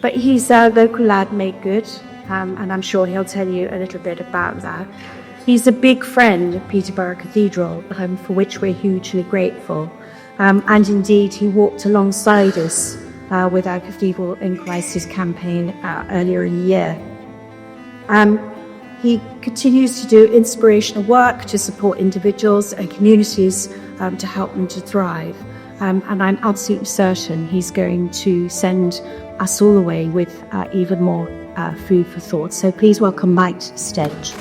But he's a local lad made good, and I'm sure he'll tell you a little bit about that. He's a big friend of Peterborough Cathedral, for which we're hugely grateful. And indeed, he walked alongside us with our Cathedral in Crisis campaign earlier in the year. He continues to do inspirational work to support individuals and communities to help them to thrive. And I'm absolutely certain he's going to send us all away with even more food for thought. So please welcome Mike to the stage.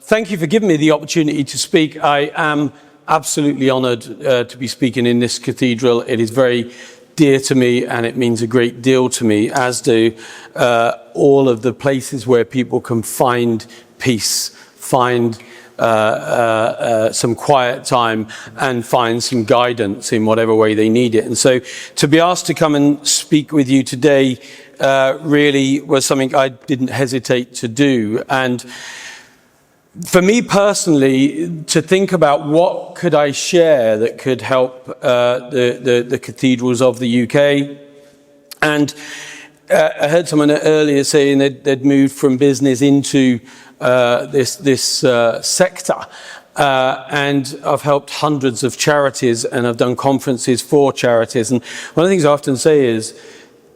Thank you for giving me the opportunity to speak. I am absolutely honoured to be speaking in this cathedral. It is very dear to me and it means a great deal to me, as do all of the places where people can find peace, find some quiet time and find some guidance in whatever way they need it. And so to be asked to come and speak with you today really was something I didn't hesitate to do. And for me personally, to think about what could I share that could help the cathedrals of the UK. And I heard someone earlier saying they'd moved from business into this sector. And I've helped hundreds of charities and I've done conferences for charities. And one of the things I often say is,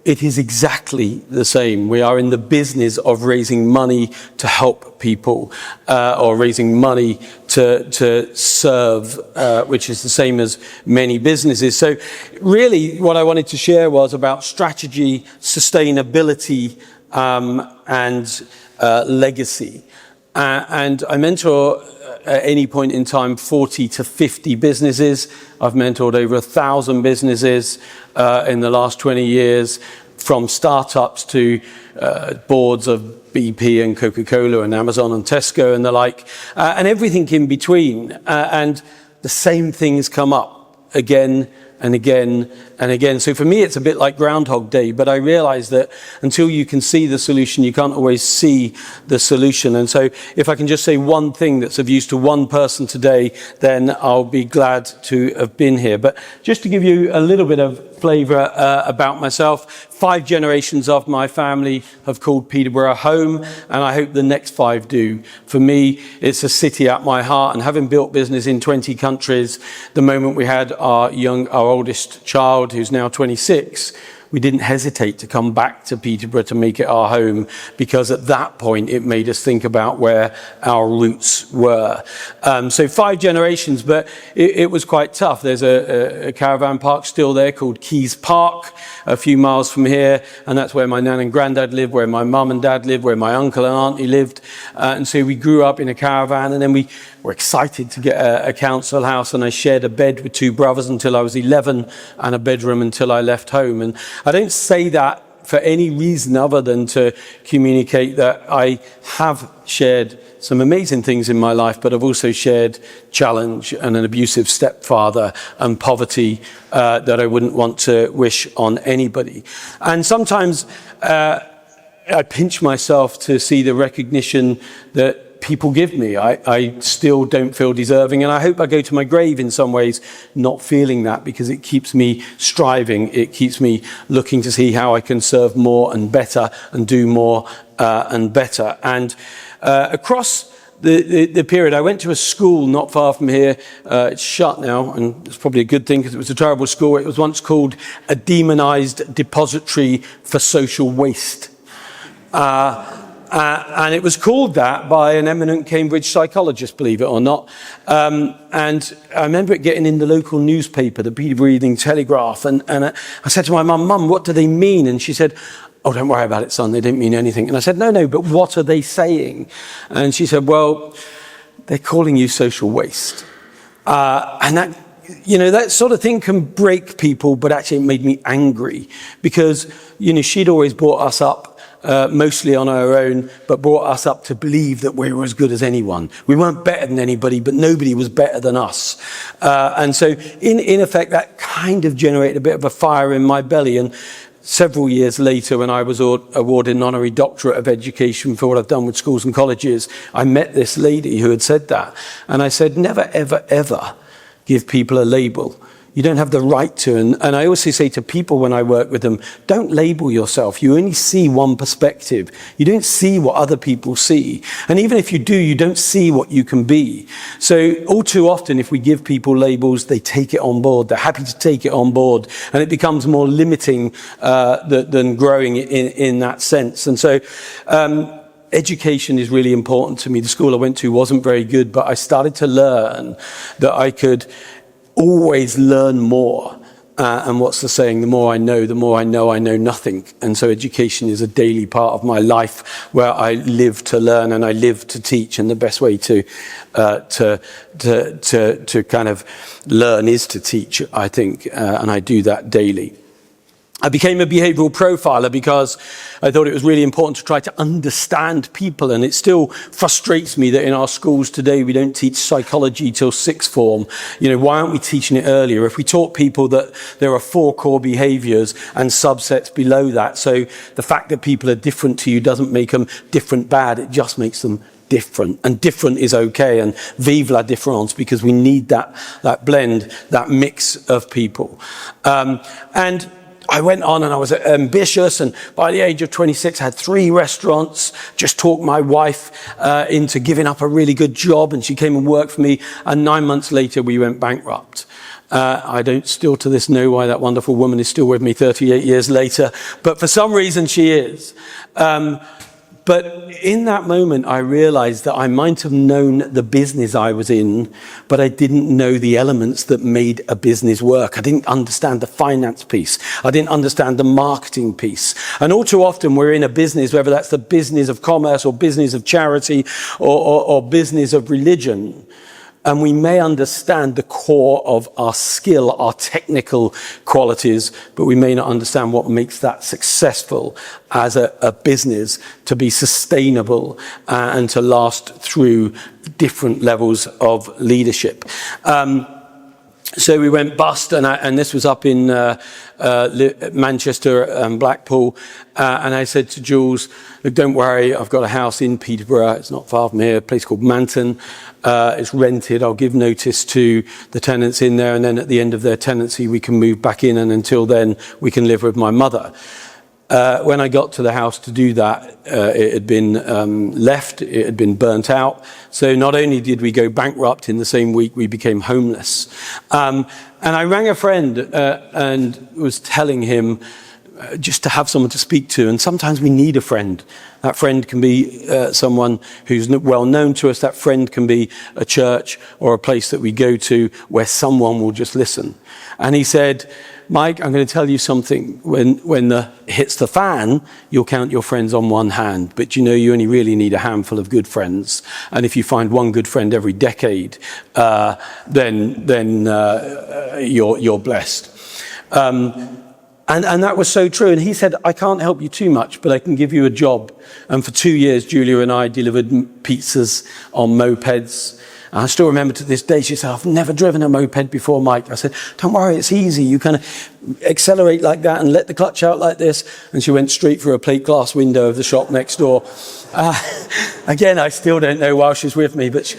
it is exactly the same. We are in the business of raising money to help people, or raising money to serve, which is the same as many businesses. So really what I wanted to share was about strategy, sustainability, and legacy. And I mentor at any point in time 40 to 50 businesses. I've mentored over 1,000 businesses in the last 20 years, from startups to boards of BP and Coca-Cola and Amazon and Tesco and the like, and everything in between. And the same things come up again and again and again. So for me, it's a bit like Groundhog Day, but I realize that until you can see the solution, you can't always see the solution. And so if I can just say one thing that's of use to one person today, then I'll be glad to have been here. But just to give you a little bit of flavour about myself, 5 generations of my family have called Peterborough home, and I hope the next 5 do. For me, it's a city at my heart, and having built business in 20 countries, the moment we had our oldest child, who's now 26, we didn't hesitate to come back to Peterborough to make it our home, because at that point it made us think about where our roots were. So 5 generations, but it was quite tough. There's a caravan park still there called Keys Park, a few miles from here, and that's where my nan and granddad lived, where my mum and dad lived, where my uncle and auntie lived. And so we grew up in a caravan, and then we were excited to get a council house, and I shared a bed with 2 brothers until I was 11 and a bedroom until I left home. And I don't say that for any reason other than to communicate that I have shared some amazing things in my life, but I've also shared challenge and an abusive stepfather and poverty that I wouldn't want to wish on anybody. And sometimes I pinch myself to see the recognition that people give me. I still don't feel deserving, and I hope I go to my grave in some ways not feeling that, because it keeps me striving. It keeps me looking to see how I can serve more and better and do more and better. And across the period, I went to a school not far from here. It's shut now, and it's probably a good thing because it was a terrible school. It was once called a demonized depository for social waste. And it was called that by an eminent Cambridge psychologist, believe it or not. And I remember it getting in the local newspaper, the Peterborough Evening Telegraph. And I said to my mum, what do they mean? And she said, oh, don't worry about it, son, they didn't mean anything. And I said, no, but what are they saying? And she said, well, they're calling you social waste. And that, that sort of thing can break people, but actually it made me angry because, she'd always brought us up mostly on our own, but brought us up to believe that we were as good as anyone. We weren't better than anybody, but nobody was better than us. And so in effect, that kind of generated a bit of a fire in my belly. And several years later, when I was awarded an honorary doctorate of education for what I've done with schools and colleges, I met this lady who had said that. And I said, never, ever, ever give people a label. You don't have the right to. And I also say to people when I work with them, don't label yourself. You only see one perspective. You don't see what other people see. And even if you do, you don't see what you can be. So all too often, if we give people labels, they take it on board. They're happy to take it on board. And it becomes more limiting than growing in that sense. And so education is really important to me. The school I went to wasn't very good, but I started to learn that I could always learn more. And what's the saying? The more I know I know nothing. And so education is a daily part of my life where I live to learn and I live to teach. And the best way to kind of learn is to teach, I think. And I do that daily. I became a behavioural profiler because I thought it was really important to try to understand people, and it still frustrates me that in our schools today we don't teach psychology till sixth form. You know, why aren't we teaching it earlier? If we taught people that there are 4 core behaviours and subsets below that, so the fact that people are different to you doesn't make them different bad, it just makes them different, and different is okay, and vive la différence, because we need that blend, that mix of people. And I went on and I was ambitious, and by the age of 26 I had 3 restaurants, just talked my wife into giving up a really good job, and she came and worked for me, and 9 months later we went bankrupt. I don't still to this know why that wonderful woman is still with me 38 years later, but for some reason she is. But in that moment, I realized that I might have known the business I was in, but I didn't know the elements that made a business work. I didn't understand the finance piece. I didn't understand the marketing piece. And all too often, we're in a business, whether that's the business of commerce or business of charity or business of religion, and we may understand the core of our skill, our technical qualities, but we may not understand what makes that successful as a business to be sustainable and to last through different levels of leadership. So we went bust, and this was up in Manchester and Blackpool. And I said to Jules, look, don't worry, I've got a house in Peterborough. It's not far from here, a place called Manton. It's rented. I'll give notice to the tenants in there, and then at the end of their tenancy, we can move back in. And until then, we can live with my mother. When I got to the house to do that, it had been left, it had been burnt out. So not only did we go bankrupt, in the same week we became homeless. And I rang a friend and was telling him just to have someone to speak to. And sometimes we need a friend. That friend can be someone who's well known to us. That friend can be a church or a place that we go to where someone will just listen. And he said, Mike, I'm going to tell you something. When the hits the fan, you'll count your friends on one hand. But you know, you only really need a handful of good friends. And if you find one good friend every decade, then you're blessed. And that was so true. And he said, I can't help you too much, but I can give you a job. And for 2 years, Julia and I delivered pizzas on mopeds. And I still remember to this day, she said, I've never driven a moped before, Mike. I said, don't worry, it's easy. You kind of accelerate like that and let the clutch out like this. And she went straight through a plate glass window of the shop next door. Again, I still don't know why she's with me, but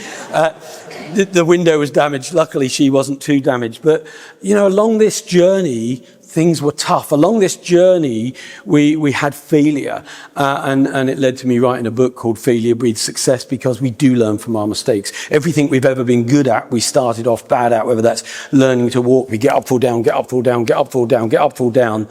the window was damaged. Luckily, she wasn't too damaged. But, you know, along this journey, things were tough. Along this journey, we had failure. And it led to me writing a book called Failure Breeds Success, because we do learn from our mistakes. Everything we've ever been good at, we started off bad at, whether that's learning to walk, we get up, fall down, get up, fall down, get up, fall down, get up, fall down.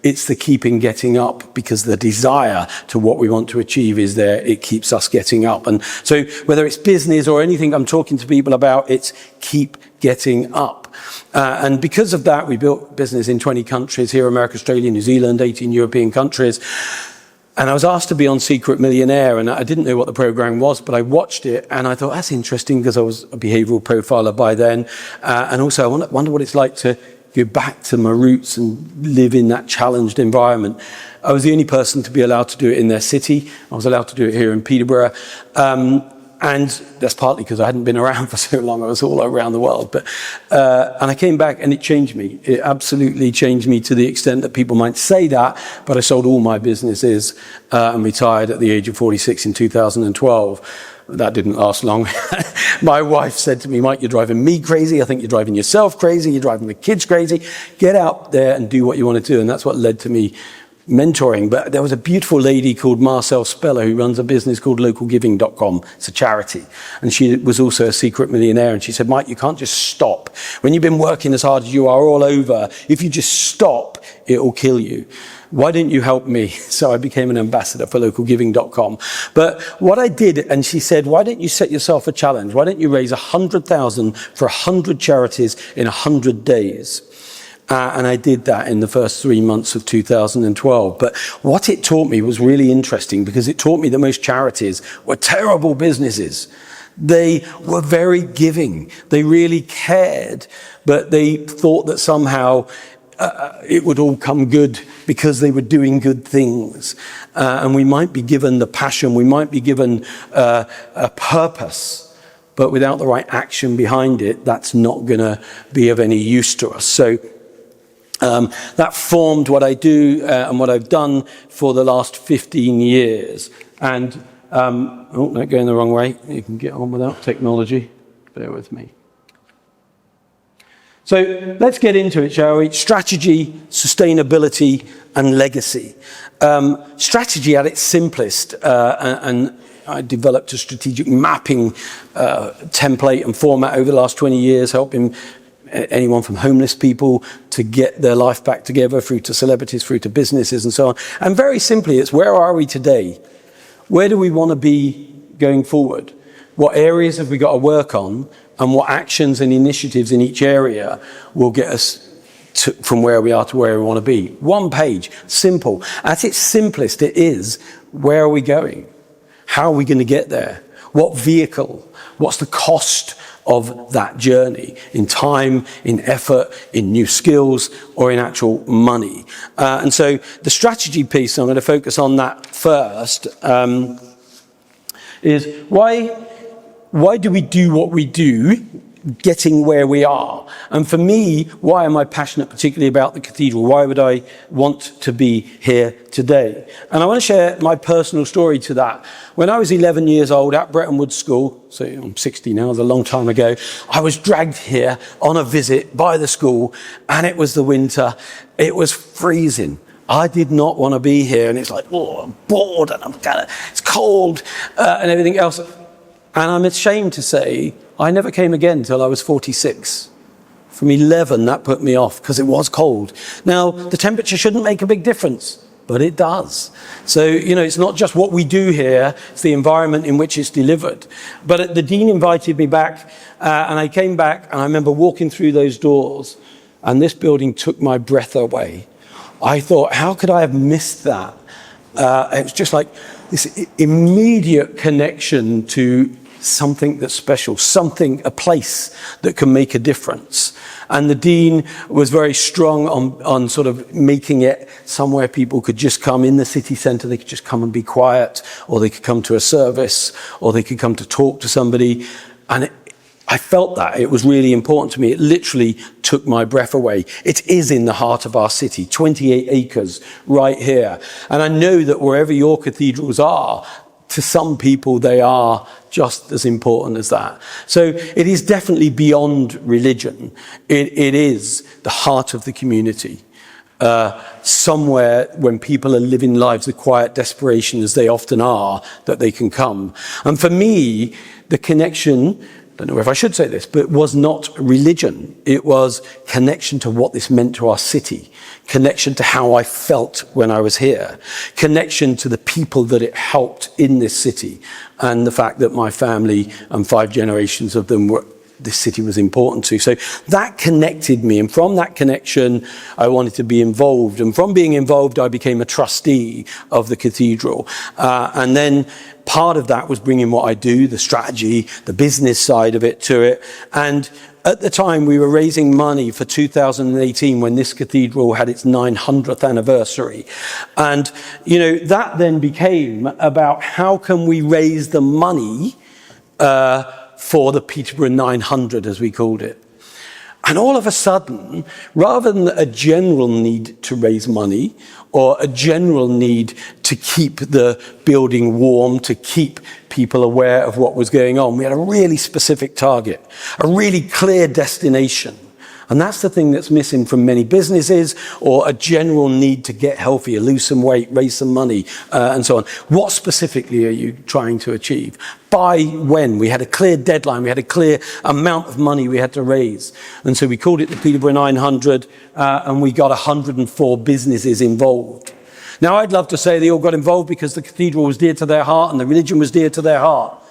It's the keeping getting up, because the desire to what we want to achieve is there. It keeps us getting up. And so whether it's business or anything I'm talking to people about, it's keep getting up. And because of that, we built business in 20 countries here, America, Australia, New Zealand, 18 European countries. And I was asked to be on Secret Millionaire, and I didn't know what the program was, but I watched it and I thought, that's interesting, because I was a behavioral profiler by then. And also I wonder what it's like to go back to my roots and live in that challenged environment. I was the only person to be allowed to do it in their city. I was allowed to do it here in Peterborough. And that's partly because I hadn't been around for so long. I was all around the world. And I came back and it changed me. It absolutely changed me to the extent that people might say that, but I sold all my businesses and retired at the age of 46 in 2012. That didn't last long. My wife said to me, Mike, you're driving me crazy. I think you're driving yourself crazy. You're driving the kids crazy. Get out there and do what you want to do. And that's what led to me mentoring. But there was a beautiful lady called Marcel Speller who runs a business called localgiving.com. It's a charity. And she was also a secret millionaire. And she said, Mike, you can't just stop. When you've been working as hard as you are all over, if you just stop, it will kill you. Why didn't you help me? So I became an ambassador for localgiving.com. But what I did, and she said, why don't you set yourself a challenge? Why don't you raise 100,000 for 100 charities in 100 days? And I did that in the first 3 months of 2012. But what it taught me was really interesting, because it taught me that most charities were terrible businesses. They were very giving. They really cared, but they thought that somehow it would all come good because they were doing good things. And we might be given the passion, we might be given a purpose, but without the right action behind it, that's not going to be of any use to us. So that formed what I do and what I've done for the last 15 years. And, oh, not going the wrong way. You can get on without technology. Bear with me. So let's get into it, shall we? Strategy, sustainability, and legacy. Strategy at its simplest, and I developed a strategic mapping template and format over the last 20 years, helping anyone from homeless people to get their life back together, through to celebrities, through to businesses and so on. And very simply, it's where are we today? Where do we want to be going forward? What areas have we got to work on? And what actions and initiatives in each area will get us from where we are to where we want to be. One page, simple. At its simplest, it is, where are we going? How are we going to get there? What vehicle? What's the cost of that journey in time, in effort, in new skills, or in actual money? And so the strategy piece, I'm going to focus on that first, is why do we do what we do, getting where we are? And for me, why am I passionate particularly about the cathedral? Why would I want to be here today? And I want to share my personal story to that. When I was 11 years old at Bretton Woods School, so I'm 60 now, it was a long time ago, I was dragged here on a visit by the school, and it was the winter. It was freezing. I did not want to be here, and it's like, oh, I'm bored, and it's cold, and everything else. And I'm ashamed to say, I never came again until I was 46. From 11, that put me off because it was cold. Now, the temperature shouldn't make a big difference, but it does. So, it's not just what we do here, it's the environment in which it's delivered. But the dean invited me back, and I came back, and I remember walking through those doors, and this building took my breath away. I thought, how could I have missed that? It was just like this immediate connection to something that's special, a place that can make a difference. And the dean was very strong on sort of making it somewhere people could just come in the city centre, they could just come and be quiet, or they could come to a service, or they could come to talk to somebody. And I felt that. It was really important to me. It literally took my breath away. It is in the heart of our city, 28 acres right here. And I know that wherever your cathedrals are, to some people, they are just as important as that. So it is definitely beyond religion. It is the heart of the community. Somewhere when people are living lives of quiet desperation, as they often are, that they can come. And for me, the connection, I don't know if I should say this, but it was not religion. It was connection to what this meant to our city, connection to how I felt when I was here, connection to the people that it helped in this city, and the fact that my family and 5 generations of them were, this city was important to. So that connected me, and from that connection, I wanted to be involved. And from being involved, I became a trustee of the cathedral. And then part of that was bringing what I do, the strategy, the business side of it to it. And at the time, we were raising money for 2018 when this cathedral had its 900th anniversary. And, that then became about how can we raise the money for the Peterborough 900, as we called it. And all of a sudden, rather than a general need to raise money or a general need to keep the building warm, to keep people aware of what was going on, we had a really specific target, a really clear destination. And that's the thing that's missing from many businesses, or a general need to get healthier, lose some weight, raise some money, and so on. What specifically are you trying to achieve? By when? We had a clear deadline. We had a clear amount of money we had to raise. And so we called it the Peterborough 900, and we got 104 businesses involved. Now, I'd love to say they all got involved because the cathedral was dear to their heart and the religion was dear to their heart.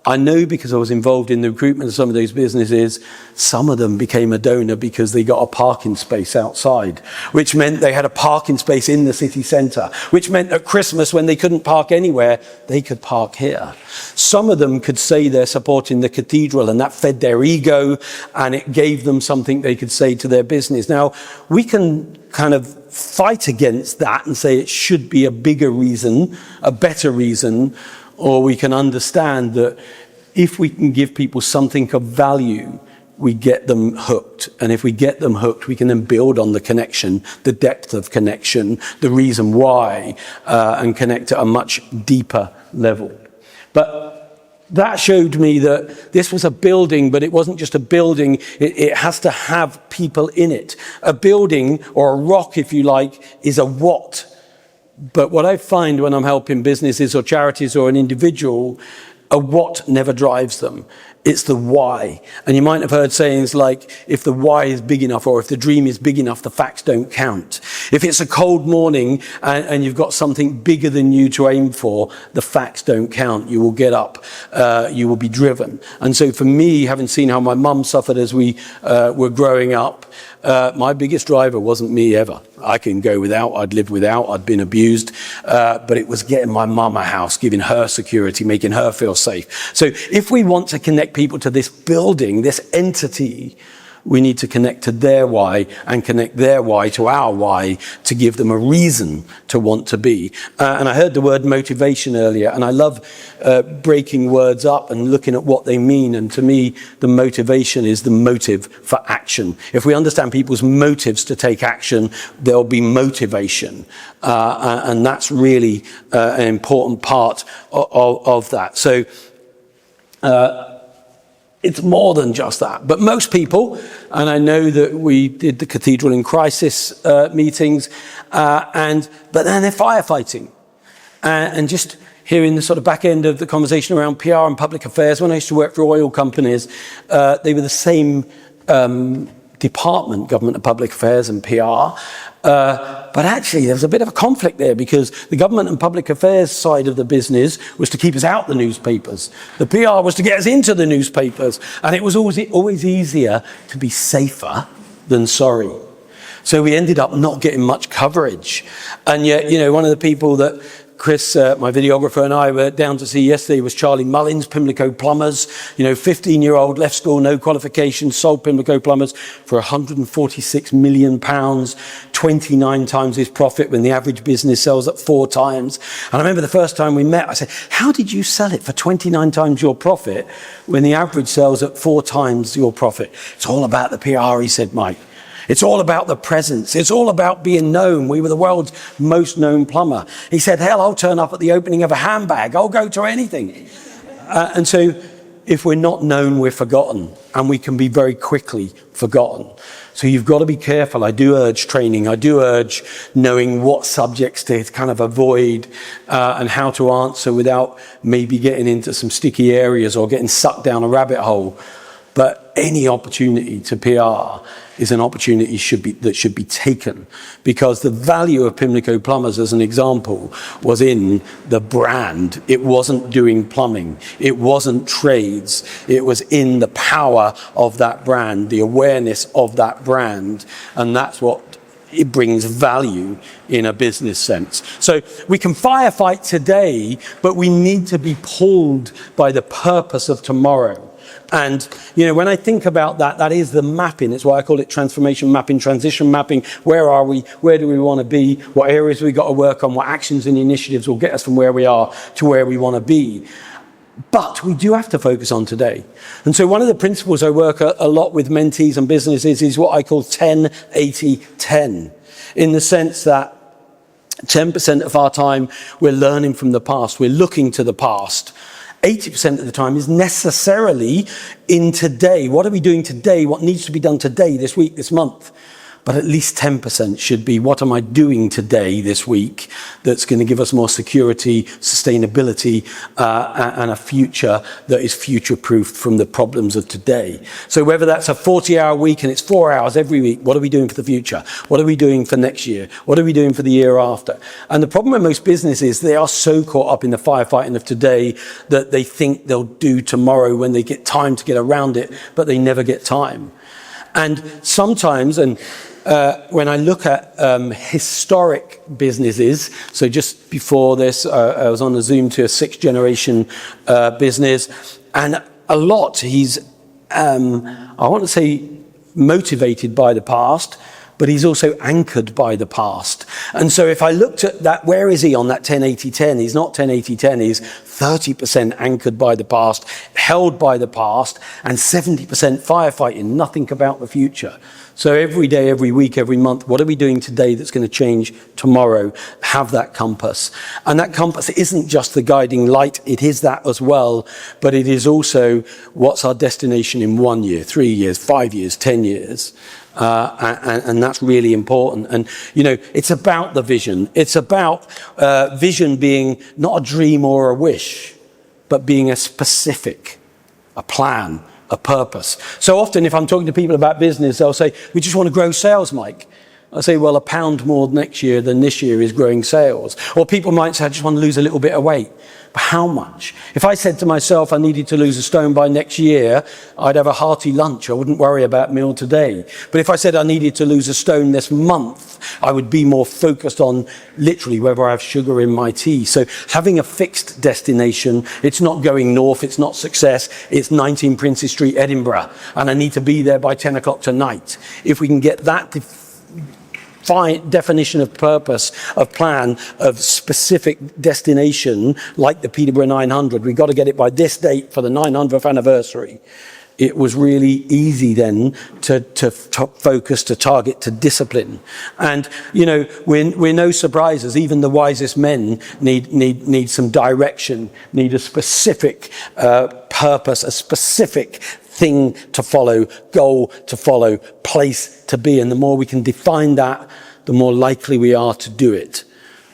I know, because I was involved in the recruitment of some of those businesses, some of them became a donor because they got a parking space outside, which meant they had a parking space in the city centre, which meant at Christmas, when they couldn't park anywhere, they could park here. Some of them could say they're supporting the cathedral, and that fed their ego, and it gave them something they could say to their business. Now, we can kind of fight against that and say it should be a bigger reason, a better reason, or we can understand that if we can give people something of value, we get them hooked. And if we get them hooked, we can then build on the connection, the depth of connection, the reason why, and connect at a much deeper level. But that showed me that this was a building, but it wasn't just a building. It has to have people in it. A building, or a rock, if you like, is a what. But what I find when I'm helping businesses or charities or an individual, a what never drives them. It's the why. And you might have heard sayings like, if the why is big enough, or if the dream is big enough, the facts don't count. If it's a cold morning and you've got something bigger than you to aim for, the facts don't count. You will get up. You will be driven. And so for me, having seen how my mum suffered as we were growing up, my biggest driver wasn't me ever. I can go without, I'd live without, I'd been abused, but it was getting my mum a house, giving her security, making her feel safe. So if we want to connect people to this building, this entity, we need to connect to their why and connect their why to our why to give them a reason to want to be. And I heard the word motivation earlier, and I love breaking words up and looking at what they mean. And to me, the motivation is the motive for action. If we understand people's motives to take action, there'll be motivation. And that's really an important part of that. So, it's more than just that. But most people, and I know that we did the Cathedral in Crisis meetings, but then they're firefighting. And just hearing the sort of back end of the conversation around PR and public affairs, when I used to work for oil companies, they were the same department, government and public affairs and PR. But actually, there was a bit of a conflict there, because the government and public affairs side of the business was to keep us out the newspapers. The PR was to get us into the newspapers. And it was always easier to be safer than sorry. So we ended up not getting much coverage. And yet, you know, one of the people that Chris, my videographer, and I were down to see yesterday was Charlie Mullins, Pimlico Plumbers. You know, 15-year-old, left school, no qualifications, sold Pimlico Plumbers for £146 million, 29 times his profit when the average business sells at 4 times. And I remember the first time we met, I said, how did you sell it for 29 times your profit when the average sells at 4 times your profit? It's all about the PR, he said, Mike. It's all about the presence. It's all about being known. We were the world's most known plumber. He said, hell, I'll turn up at the opening of a handbag. I'll go to anything. And so if we're not known, we're forgotten. And we can be very quickly forgotten. So you've got to be careful. I do urge training. I do urge knowing what subjects to kind of avoid and how to answer without maybe getting into some sticky areas or getting sucked down a rabbit hole. But any opportunity to PR is an opportunity that should be taken, because the value of Pimlico Plumbers, as an example, was in the brand. It wasn't doing plumbing. It wasn't trades. It was in the power of that brand, the awareness of that brand, and that's what it brings value in a business sense. So we can firefight today, but we need to be pulled by the purpose of tomorrow. And, you know, when I think about that, that is the mapping. It's why I call it transformation mapping, transition mapping. Where are we? Where do we want to be? What areas have we got to work on? What actions and initiatives will get us from where we are to where we want to be? But we do have to focus on today. And so one of the principles I work a lot with mentees and businesses is what I call 10-80-10, in the sense that 10% of our time we're learning from the past, we're looking to the past. 80% of the time is necessarily in today. What are we doing today? What needs to be done today, this week, this month? But at least 10% should be, what am I doing today, this week, that's going to give us more security, sustainability, and a future that is future-proofed from the problems of today. So whether that's a 40-hour week and it's 4 hours every week, what are we doing for the future? What are we doing for next year? What are we doing for the year after? And the problem with most businesses, they are so caught up in the firefighting of today that they think they'll do tomorrow when they get time to get around it, but they never get time. And sometimes, when I look at historic businesses, so just before this, I was on a Zoom to a 6th generation business, and a lot, he's, I want to say, motivated by the past, but he's also anchored by the past. And so if I looked at that, where is he on that 10-80-10? He's not 10-80-10, he's 30% anchored by the past, held by the past, and 70% firefighting, nothing about the future. So every day, every week, every month, what are we doing today that's going to change tomorrow? Have that compass. And that compass isn't just the guiding light, it is that as well, but it is also what's our destination in 1 year, 3 years, 5 years, 10 years. And that's really important. And, you know, it's about the vision. It's about vision being not a dream or a wish, but being a specific, a plan, a purpose. So often if I'm talking to people about business, they'll say, we just want to grow sales, Mike. I say, well, £1 more next year than this year is growing sales. Or people might say, I just want to lose a little bit of weight. But how much? If I said to myself I needed to lose a stone by next year, I'd have a hearty lunch. I wouldn't worry about meal today. But if I said I needed to lose a stone this month, I would be more focused on literally whether I have sugar in my tea. So having a fixed destination, it's not going north, it's not success, it's 19 Princes Street, Edinburgh, and I need to be there by 10 o'clock tonight. If we can get that definition of purpose, of plan, of specific destination, like the Peterborough 900. We've got to get it by this date for the 900th anniversary. It was really easy then to focus, to target, to discipline. And, you know, we're no surprises. Even the wisest men need some direction, need a specific purpose, a specific thing to follow, goal to follow, place to be. And the more we can define that, the more likely we are to do it.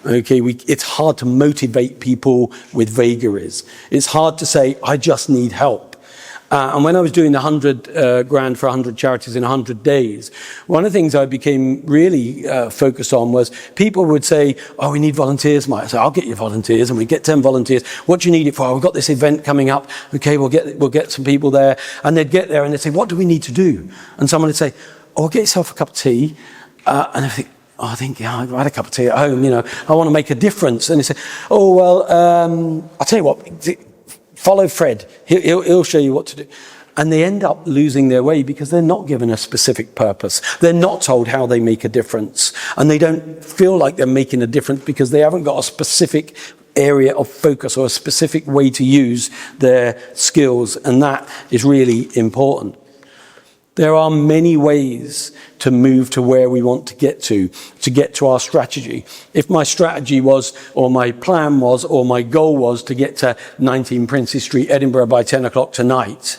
Okay, it's hard to motivate people with vagaries. It's hard to say, I just need help. And when I was doing the 100 grand for 100 charities in 100 days, one of the things I became really focused on was people would say, oh, we need volunteers, Mike. I said, I'll get you volunteers, and we get 10 volunteers. What do you need it for? Oh, we've got this event coming up. Okay, we'll get some people there. And they'd get there and they'd say, what do we need to do? And someone would say, oh, get yourself a cup of tea. And I think, yeah, I've had a cup of tea at home, you know, I want to make a difference. And they say, oh, well, I'll tell you what, follow Fred, he'll show you what to do. And they end up losing their way because they're not given a specific purpose. They're not told how they make a difference. And they don't feel like they're making a difference because they haven't got a specific area of focus or a specific way to use their skills. And that is really important. There are many ways to move to where we want to get to our strategy. If my strategy was, or my plan was, or my goal was to get to 19 Princes Street, Edinburgh by 10 o'clock tonight,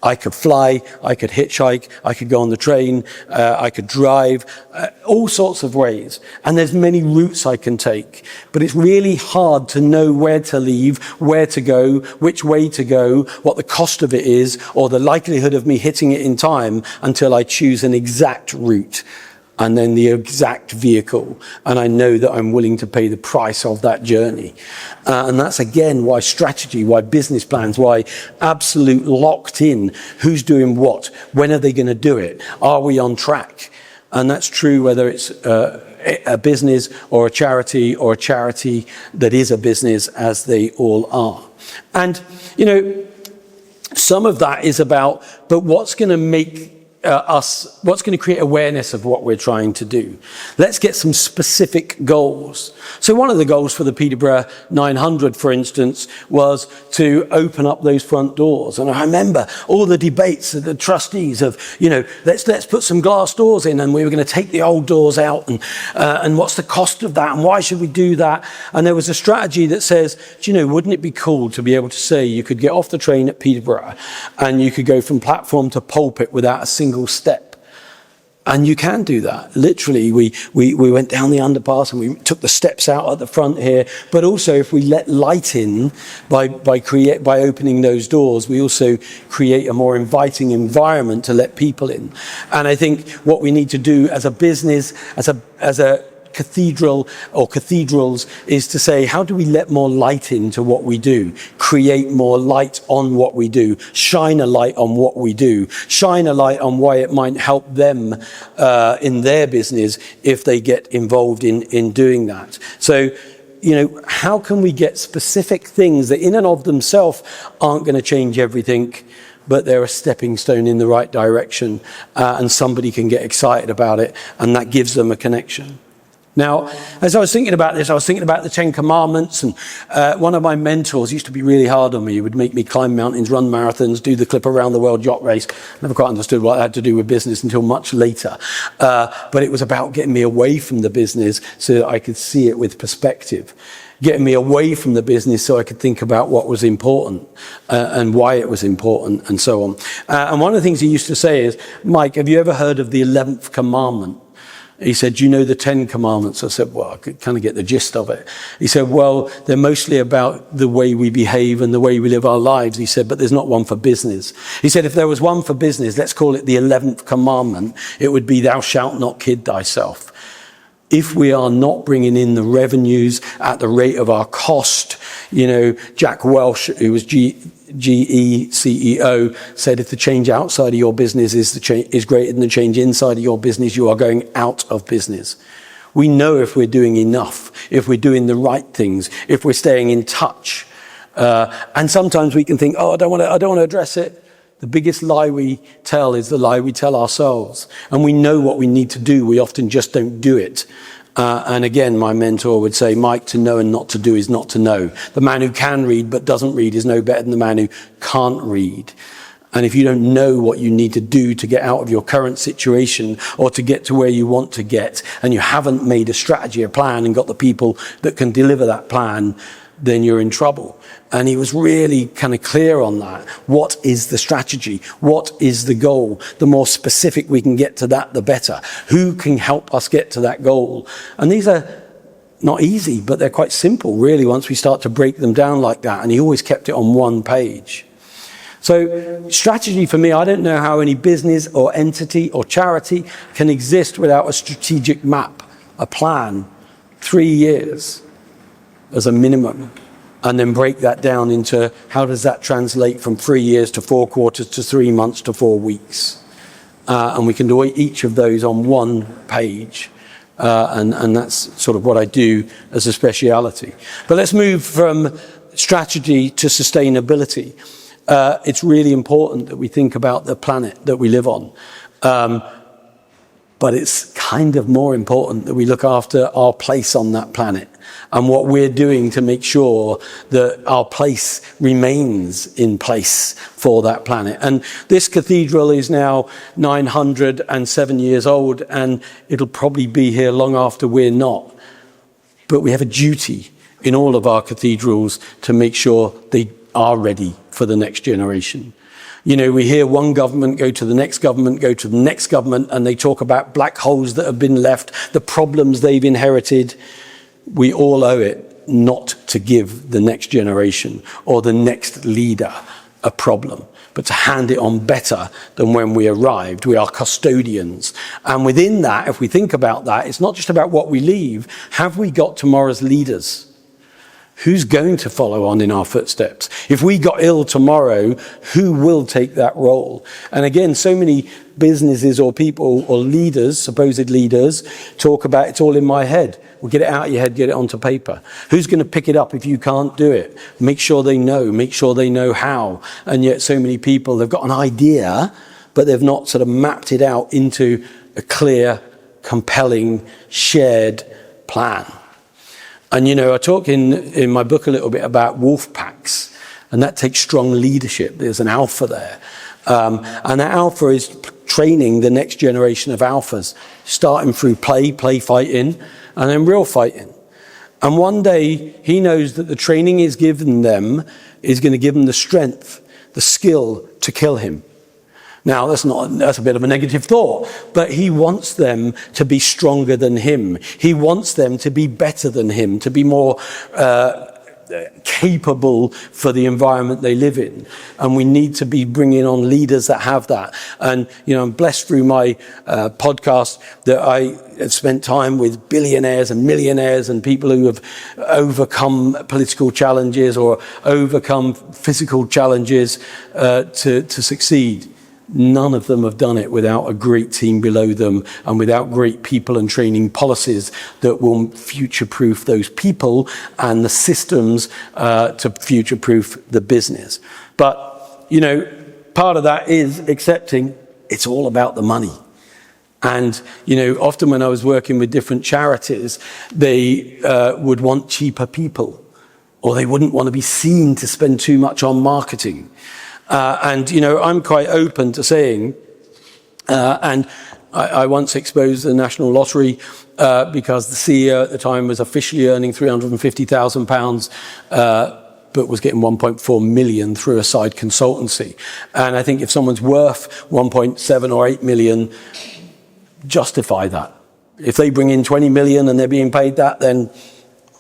I could fly, I could hitchhike, I could go on the train, I could drive, all sorts of ways. And there's many routes I can take. But it's really hard to know where to leave, where to go, which way to go, what the cost of it is, or the likelihood of me hitting it in time until I choose an exact route and then the exact vehicle. And I know that I'm willing to pay the price of that journey. And that's, again, why strategy, why business plans, why absolute locked in, who's doing what, when are they going to do it, are we on track? And that's true whether it's a business or a charity that is a business, as they all are. And, you know, some of that is about, but what's going to make what's going to create awareness of what we're trying to do? Let's get some specific goals. So one of the goals for the Peterborough 900, for instance, was to open up those front doors. And I remember all the debates of the trustees of, let's put some glass doors in, and we were going to take the old doors out, and what's the cost of that, and why should we do that? And there was a strategy that says, wouldn't it be cool to be able to say you could get off the train at Peterborough and you could go from platform to pulpit without a single step? And you can do that. Literally, we went down the underpass and we took the steps out at the front here. But also, if we let light in by opening those doors, we also create a more inviting environment to let people in. And I think what we need to do as a business, as a cathedral or cathedrals, is to say, how do we let more light into what we do? Create more light on what we do. Shine a light on what we do. Shine a light on why it might help them in their business if they get involved in doing that. So, how can we get specific things that in and of themselves aren't going to change everything, but they're a stepping stone in the right direction, and somebody can get excited about it, and that gives them a connection. Now, as I was thinking about this, I was thinking about the 10 Commandments, and one of my mentors used to be really hard on me. He would make me climb mountains, run marathons, do the Clip Around the World yacht race. Never quite understood what that had to do with business until much later. But it was about getting me away from the business so that I could see it with perspective. Getting me away from the business so I could think about what was important and why it was important and so on. And one of the things he used to say is, Mike, have you ever heard of the 11th commandment? He said, do you know the 10 commandments? I said, well, I could kind of get the gist of it. He said, well, they're mostly about the way we behave and the way we live our lives. He said, but there's not one for business. He said, if there was one for business, let's call it the 11th commandment. It would be, thou shalt not kid thyself. If we are not bringing in the revenues at the rate of our cost, Jack Welch, who was GE CEO, said if the change outside of your business is greater than the change inside of your business, you are going out of business. We know if we're doing enough, if we're doing the right things, if we're staying in touch. And sometimes we can think, I don't want to address it. The biggest lie we tell is the lie we tell ourselves. And we know what we need to do. We often just don't do it. And again, my mentor would say, Mike, to know and not to do is not to know. The man who can read but doesn't read is no better than the man who can't read. And if you don't know what you need to do to get out of your current situation or to get to where you want to get, and you haven't made a strategy, a plan, and got the people that can deliver that plan, then you're in trouble. And he was really kind of clear on that. What is the strategy? What is the goal? The more specific we can get to that, the better. Who can help us get to that goal? And these are not easy, but they're quite simple, really, once we start to break them down like that. And he always kept it on one page. So strategy for me, I don't know how any business or entity or charity can exist without a strategic map, a plan, 3 years as a minimum, and then break that down into how does that translate from 3 years to 4 quarters to 3 months to 4 weeks. And we can do each of those on one page. And that's sort of what I do as a speciality. But let's move from strategy to sustainability. It's really important that we think about the planet that we live on. But it's kind of more important that we look after our place on that planet and what we're doing to make sure that our place remains in place for that planet. And this cathedral is now 907 years old, and it'll probably be here long after we're not. But we have a duty in all of our cathedrals to make sure they are ready for the next generation. We hear one government go to the next government, go to the next government, and they talk about black holes that have been left, the problems they've inherited. We all owe it not to give the next generation or the next leader a problem, but to hand it on better than when we arrived. We are custodians. And within that, if we think about that, it's not just about what we leave. Have we got tomorrow's leaders? Who's going to follow on in our footsteps? If we got ill tomorrow, who will take that role? And again, so many businesses or people or leaders, supposed leaders, talk about it's all in my head. Well, get it out of your head, get it onto paper. Who's going to pick it up if you can't do it? Make sure they know how. And yet so many people have got an idea, but they've not sort of mapped it out into a clear, compelling, shared plan. And, I talk in my book a little bit about wolf packs, and that takes strong leadership. There's an alpha there. And that alpha is training the next generation of alphas, starting through play fighting, and then real fighting. And one day he knows that the training is given them is going to give them the strength, the skill to kill him. Now, that's a bit of a negative thought, but he wants them to be stronger than him. He wants them to be better than him, to be more capable for the environment they live in. And we need to be bringing on leaders that have that. And, I'm blessed through my podcast that I have spent time with billionaires and millionaires and people who have overcome political challenges or overcome physical challenges to succeed. None of them have done it without a great team below them and without great people and training policies that will future-proof those people and the systems to future-proof the business. But, part of that is accepting it's all about the money. And, often when I was working with different charities, they would want cheaper people, or they wouldn't want to be seen to spend too much on marketing. And I'm quite open to saying, and I once exposed the National Lottery because the CEO at the time was officially earning £350,000, but was getting 1.4 million through a side consultancy. And I think if someone's worth 1.7 or 8 million, justify that. If they bring in 20 million and they're being paid that, then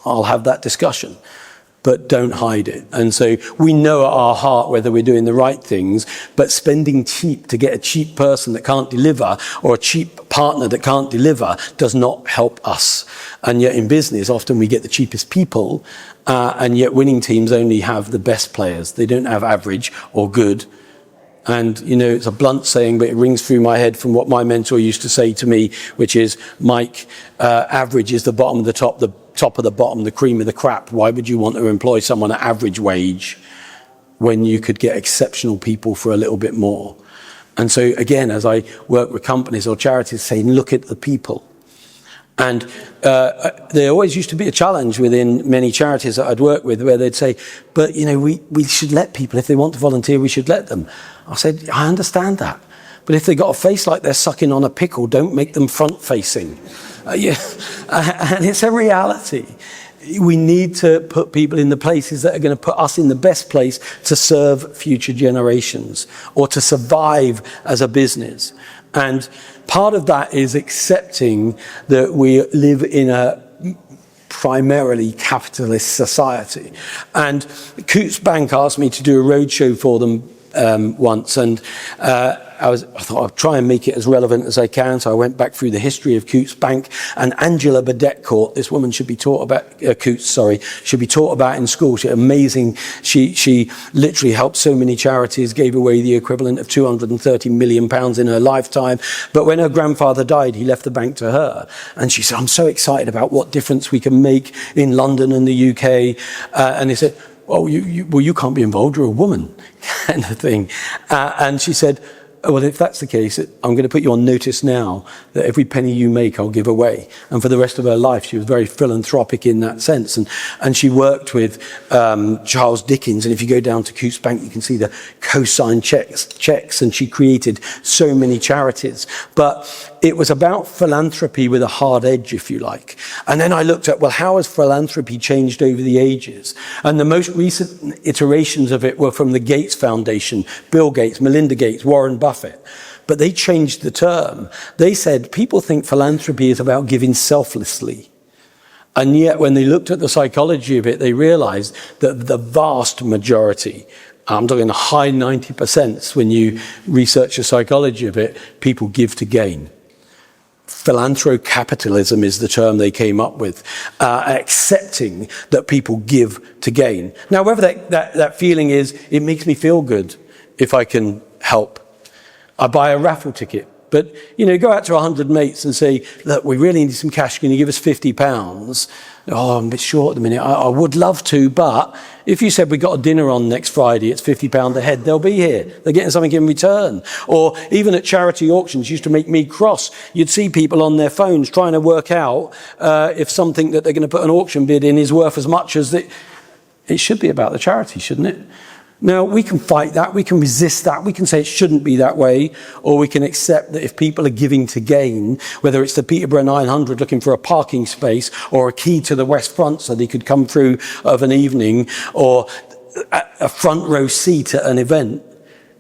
I'll have that discussion. But don't hide it. And so we know at our heart whether we're doing the right things, but spending cheap to get a cheap person that can't deliver or a cheap partner that can't deliver does not help us. And yet in business, often we get the cheapest people, and yet winning teams only have the best players. They don't have average or good. And, it's a blunt saying, but it rings through my head from what my mentor used to say to me, which is, Mike, average is the bottom of the top of the bottom, the cream of the crap. Why would you want to employ someone at average wage when you could get exceptional people for a little bit more? And so, again, as I work with companies or charities, saying, look at the people. And there always used to be a challenge within many charities that I'd worked with where they'd say, but, we should let people, if they want to volunteer, we should let them. I said, I understand that. But if they got a face like they're sucking on a pickle, don't make them front-facing. And it's a reality. We need to put people in the places that are going to put us in the best place to serve future generations or to survive as a business. And part of that is accepting that we live in a primarily capitalist society. And Coutts Bank asked me to do a roadshow for them once, and I thought I'd try and make it as relevant as I can, so I went back through the history of Coutts Bank, and Angela Bedecourt, this woman should be taught about, should be taught about in school. She's amazing. She literally helped so many charities, gave away the equivalent of £230 million in her lifetime, but when her grandfather died, he left the bank to her, and she said, I'm so excited about what difference we can make in London and the UK, and he said, well, you can't be involved, you're a woman, kind of thing. And she said, well, if that's the case, I'm going to put you on notice now that every penny you make, I'll give away. And for the rest of her life, she was very philanthropic in that sense. And she worked with Charles Dickens. And if you go down to Coutts Bank, you can see the co-signed checks. And she created so many charities. But it was about philanthropy with a hard edge, if you like. And then I looked at, well, how has philanthropy changed over the ages? And the most recent iterations of it were from the Gates Foundation, Bill Gates, Melinda Gates, Warren Buffett. But they changed the term. They said people think philanthropy is about giving selflessly. And yet when they looked at the psychology of it, they realized that the vast majority, I'm talking a high 90% when you research the psychology of it, people give to gain. Philanthrocapitalism is the term they came up with, accepting that people give to gain. Now, whether that feeling is, it makes me feel good if I can help. I buy a raffle ticket But, go out to 100 mates and say, look, we really need some cash. Can you give us £50? Oh, I'm a bit short at the minute. I would love to, but if you said we got a dinner on next Friday, it's £50 a head, they'll be here. They're getting something in return. Or even at charity auctions, used to make me cross. You'd see people on their phones trying to work out if something that they're going to put an auction bid in is worth as much as it should be about the charity, shouldn't it? Now, we can fight that, we can resist that, we can say it shouldn't be that way, or we can accept that if people are giving to gain, whether it's the Peterborough 900 looking for a parking space, or a key to the West Front so they could come through of an evening, or a front row seat at an event,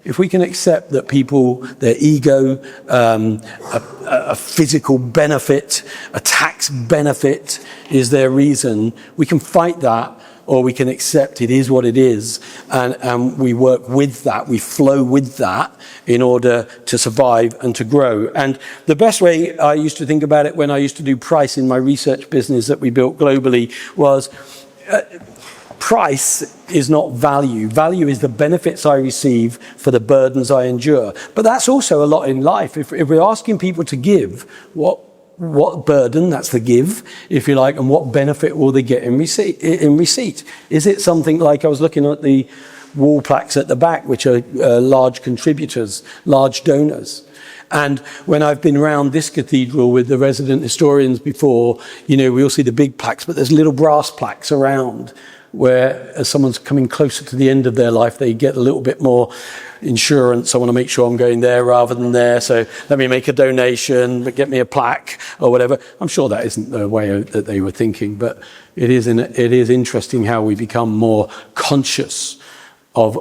if we can accept that people, their ego, a physical benefit, a tax benefit is their reason, we can fight that. Or we can accept it is what it is, and we work with that, we flow with that in order to survive and to grow. And the best way I used to think about it when I used to do price in my research business that we built globally was price is not value. Value is the benefits I receive for the burdens I endure. But that's also a lot in life. If we're asking people to give, what burden, that's the give, if you like, and what benefit will they get in receipt? Is it something like, I was looking at the wall plaques at the back, which are large contributors, large donors. And when I've been around this cathedral with the resident historians before, we all see the big plaques, but there's little brass plaques around where as someone's coming closer to the end of their life, they get a little bit more insurance. I want to make sure I'm going there rather than there. So let me make a donation, get me a plaque or whatever. I'm sure that isn't the way that they were thinking, but it is interesting how we become more conscious of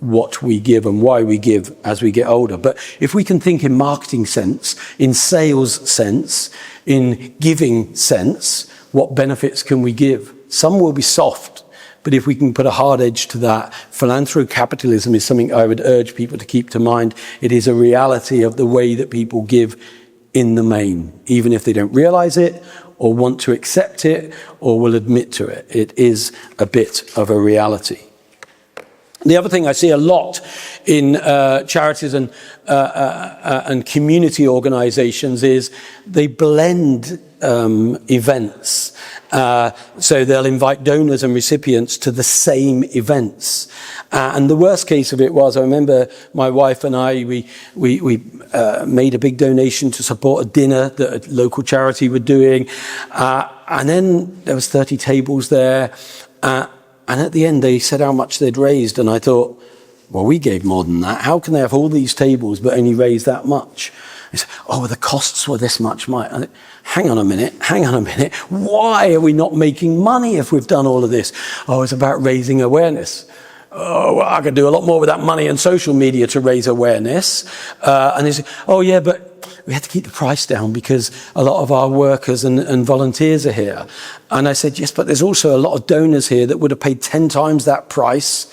what we give and why we give as we get older. But if we can think in marketing sense, in sales sense, in giving sense, what benefits can we give? Some will be soft. But if we can put a hard edge to that, philanthrocapitalism is something I would urge people to keep to mind. It is a reality of the way that people give in the main, even if they don't realize it or want to accept it or will admit to it. It is a bit of a reality. The other thing I see a lot in charities and community organizations is they blend events. So they'll invite donors and recipients to the same events. And the worst case of it was, I remember my wife and I, we made a big donation to support a dinner that a local charity were doing. And then there was 30 tables there. And at the end, they said how much they'd raised. And I thought, well, we gave more than that. How can they have all these tables but only raise that much? They said, oh, the costs were this much. Hang on a minute. Why are we not making money if we've done all of this? Oh, it's about raising awareness. Oh, well, I could do a lot more with that money and social media to raise awareness. And they said, oh, yeah, but we had to keep the price down because a lot of our workers and volunteers are here. And I said, yes, but there's also a lot of donors here that would have paid 10 times that price.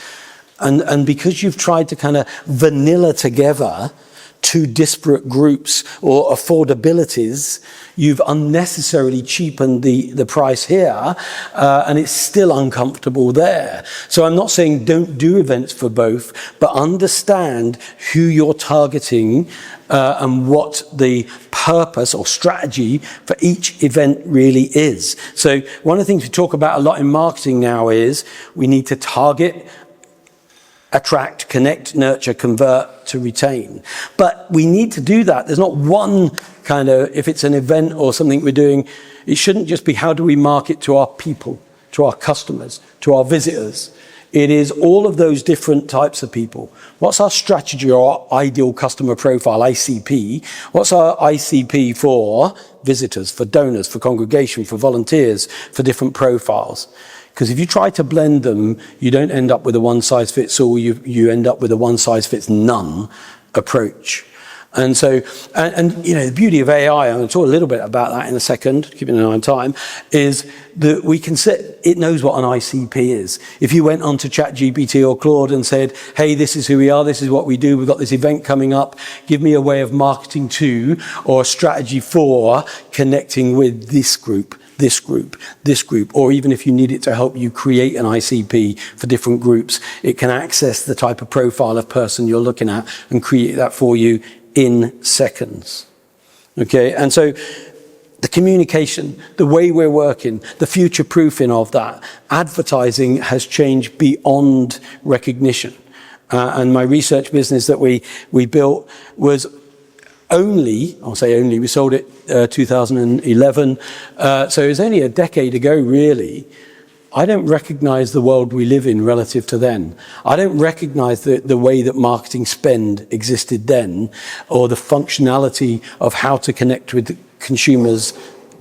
And because you've tried to kind of vanilla together two disparate groups or affordabilities, you've unnecessarily cheapened the price here, and it's still uncomfortable there. So I'm not saying don't do events for both, but understand who you're targeting and what the purpose or strategy for each event really is. So one of the things we talk about a lot in marketing now is we need to target, attract, connect, nurture, convert, to retain. But we need to do that. There's not one kind of, if it's an event or something we're doing, it shouldn't just be how do we market to our people, to our customers, to our visitors. It is all of those different types of people. What's our strategy or our ideal customer profile, ICP? What's our ICP for visitors, for donors, for congregation, for volunteers, for different profiles? Because if you try to blend them, you don't end up with a one-size-fits-all, you end up with a one-size-fits-none approach. And so, and you know, the beauty of AI, I'm going to talk a little bit about that in a second, keeping an eye on time, is that we can set, it knows what an ICP is. If you went onto ChatGPT or Claude and said, hey, this is who we are, this is what we do, we've got this event coming up, give me a way of marketing to, or a strategy for connecting with this group, this group, this group, or even if you need it to help you create an ICP for different groups, it can access the type of profile of person you're looking at and create that for you in seconds. Okay, and so the communication, the way we're working, the future proofing of that, advertising has changed beyond recognition. And my research business that we built was we sold it 2011. So it was only a decade ago, really. I don't recognize the world we live in relative to then. I don't recognize the way that marketing spend existed then, or the functionality of how to connect with consumers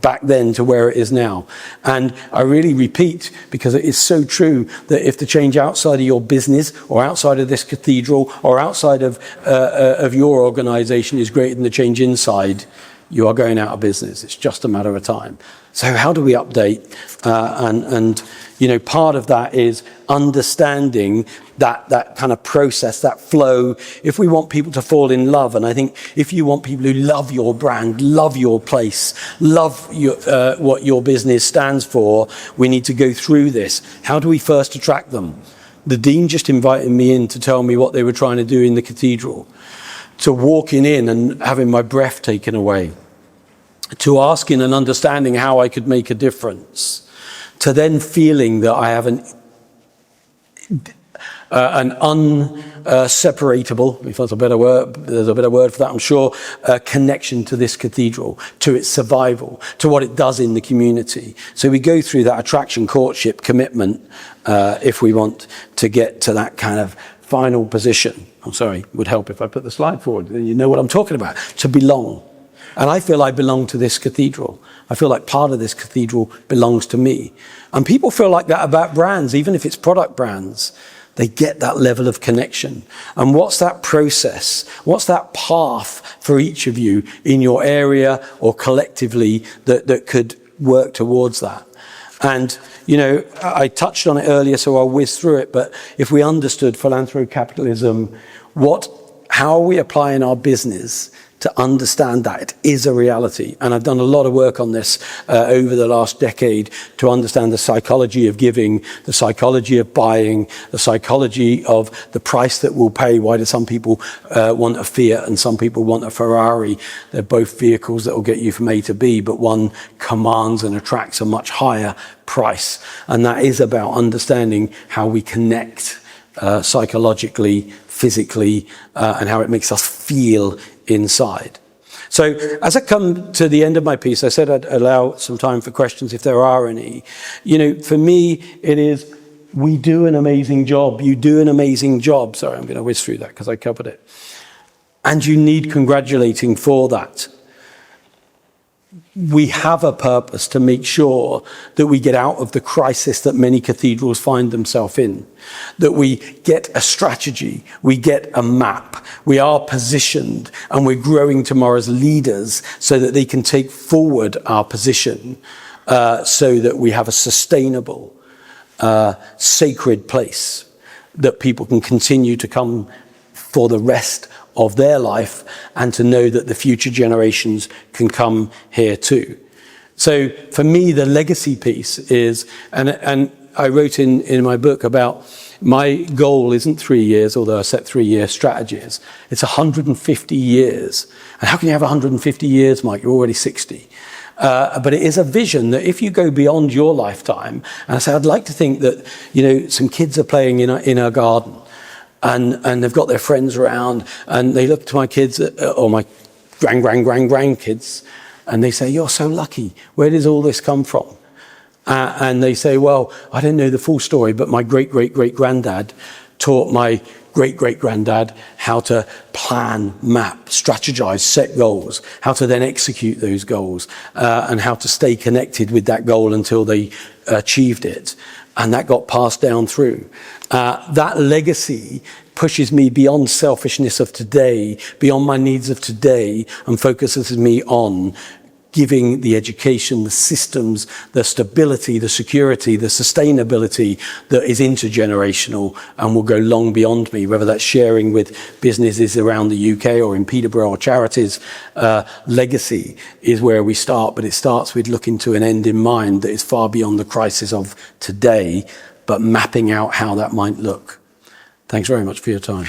back then to where it is now. And I really repeat, because it is so true, that if the change outside of your business or outside of this cathedral or outside of your organization is greater than the change inside, you are going out of business. It's just a matter of time. So how do we update? And part of that is understanding that kind of process, that flow. If we want people to fall in love, and I think if you want people who love your brand, love your place, love what your business stands for, we need to go through this. How do we first attract them? The Dean just invited me in to tell me what they were trying to do in the cathedral, to walking in and having my breath taken away, to asking and understanding how I could make a difference, to then feeling that I have an unseparatable, if there's a better word for that, I'm sure, connection to this cathedral, to its survival, to what it does in the community. So we go through that attraction, courtship, commitment, if we want to get to that kind of final position. I'm sorry, it would help if I put the slide forward, then you know what I'm talking about, to belong. And I feel I belong to this cathedral. I feel like part of this cathedral belongs to me. And people feel like that about brands, even if it's product brands. They get that level of connection. And what's that process? What's that path for each of you in your area or collectively that could work towards that? And, I touched on it earlier, so I'll whiz through it. But if we understood philanthrocapitalism, how are we applying our business to understand that it is a reality? And I've done a lot of work on this over the last decade to understand the psychology of giving, the psychology of buying, the psychology of the price that we'll pay. Why do some people want a Fiat and some people want a Ferrari? They're both vehicles that will get you from A to B, but one commands and attracts a much higher price. And that is about understanding how we connect psychologically, physically, and how it makes us feel inside. So as I come to the end of my piece, I said I'd allow some time for questions if there are any. For me, it is, we do an amazing job. You do an amazing job. Sorry, I'm going to whiz through that because I covered it. And you need congratulating for that. We have a purpose to make sure that we get out of the crisis that many cathedrals find themselves in, that we get a strategy, we get a map, we are positioned, and we're growing tomorrow's leaders so that they can take forward our position, so that we have a sustainable, sacred place that people can continue to come for the rest of their life, and to know that the future generations can come here too. So for me, the legacy piece is, and I wrote in my book about my goal isn't 3 years, although I set 3-year strategies. It's 150 years. And how can you have 150 years, Mike? You're already 60. But it is a vision that if you go beyond your lifetime, and I say, I'd like to think that, some kids are playing in a garden, and they've got their friends around, and they look to my kids, or my grandkids, and they say, "You're so lucky. Where does all this come from?" And they say, "Well, I don't know the full story, but my great-great-great-granddad taught my great-great-granddad how to plan, map, strategize, set goals, how to then execute those goals, and how to stay connected with that goal until they achieved it." And that got passed down through. That legacy pushes me beyond selfishness of today, beyond my needs of today, and focuses me on giving the education, the systems, the stability, the security, the sustainability that is intergenerational and will go long beyond me, whether that's sharing with businesses around the UK or in Peterborough or charities. Legacy is where we start, but it starts with looking to an end in mind that is far beyond the crisis of today, but mapping out how that might look. Thanks very much for your time.